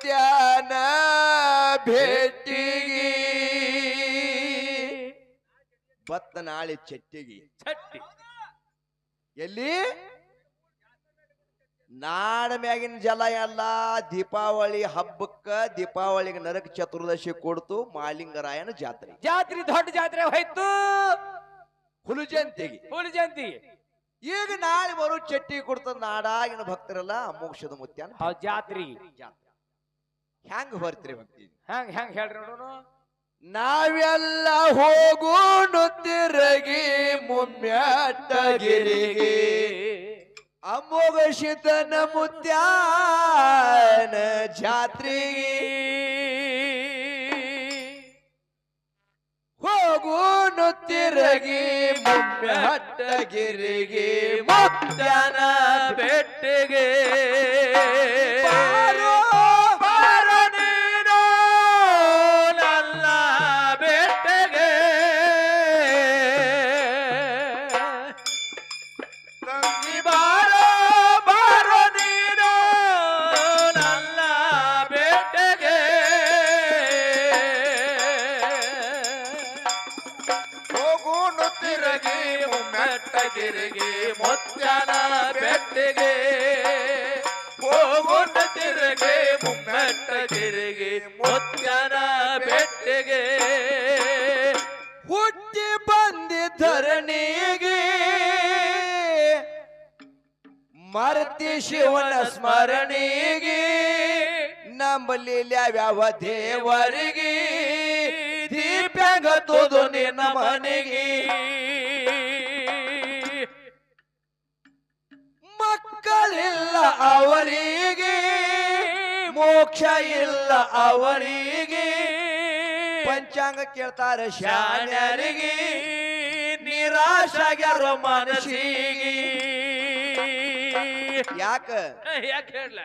ಮುತ್ಯಾನ ಭೇಟಿಗೆ ಬತ್ತ ನಾಳೆ ಚಟ್ಟಿಗೆ ಚಟ್ಟಿ ಎಲ್ಲಿ ನಾಡ ಮ್ಯಾಗಿನ ಜಲ ಎಲ್ಲ ದೀಪಾವಳಿ ಹಬ್ಬಕ್ಕ ದೀಪಾವಳಿಗೆ ನರಕ ಚತುರ್ದಶಿ ಕೊಡ್ತು ಮಾಲಿಂಗರಾಯನ ಜಾತ್ರೆ ಜಾತ್ರೆ ದೊಡ್ಡ ಜಾತ್ರೆ ಹೋಯ್ತು ಹುಲು ಜಯಂತಿಗೆ ಹುಲಿ ಜಯಂತಿ ಈಗ ನಾಳೆ ಬರೋ ಚಟ್ಟಿ ಕೊಡ್ತದ ನಾಡಾಗಿನ ಭಕ್ತರೆಲ್ಲ ಮೋಕ್ಷದ ಮುತ್ಯಾನ ಹೌದ್ ಜಾತ್ರಿ ಜಾತ್ರೆ ಹೆಂಗ್ ಬರ್ತೀರಿ ಭಕ್ತಿ ಹೆಂಗ್ ಹೆಂಗ್ ಹೇಳ್ರಿ ನೋಡೋಣ ನಾವೆಲ್ಲ ಹೋಗೋಣ ತಿರಗಿ ಮುಮ್ಮ್ಯಾಟಗಿರಿಗೆ ಅಮೋಘಶಿತನ ಮುತ್ಯಾನ ಜಾತ್ರೆಗೆ ಹೋಗೋಣ ತಿರಗಿ ಮುಮ್ಮ್ಯಾಟಗಿರಿಗೆ ಮುತ್ಯಾನ ಬೆಟ್ಟಿಗೆ ಬಾರೋ ಬಾರೋ ನೀನು ನನ್ನ ಬೆಟ್ಟಿಗೆ ತಂಗಿ ಬಾರೋ ಬಾರೋ ನೀನು ನನ್ನ ಬೆಟ್ಟಿಗೆ ಹೋಗೋಣ ತಿರುಗಿ ಮೆಟ್ಟಗಿರಿಗೆ ಮುತ್ಯಾನ ಬೆಟ್ಟಿಗೆ ಹೋಗುಂಡ ತಿರುಗಿ ಮುಮ್ಮೆಟ್ಟಗಿರಿಗೆ ಮುತ್ಯಾನ ಬೆಟ್ಟಿಗೆ ಹುಟ್ಟಿ ಬಂದಿದ್ದರಣಿಗೆ ಮರ್ತಿ ಶಿವನ ಸ್ಮರಣೆಗೆ ನಂಬಲಿ ಯಾವ ದೇವರಿಗೆ ದೀಪ್ಯಾಂಗ ತೋದು ನಿನ್ನ ಮನೆಗೆ ಮಕ್ಕಳಿಲ್ಲ ಅವರಿಗೆ ಮೋಕ್ಷ ಇಲ್ಲ ಅವರಿಗೆ ಪಂಚಾಂಗ ಕೇಳ್ತಾರೆ ಶಾನ್ಯರಿಗೆ ನಿರಾಶಾಗ್ಯಾರ ಮನಸ್ಸಿಗೆ ಯಾಕ ಯಾಕೆ ಹೇಳ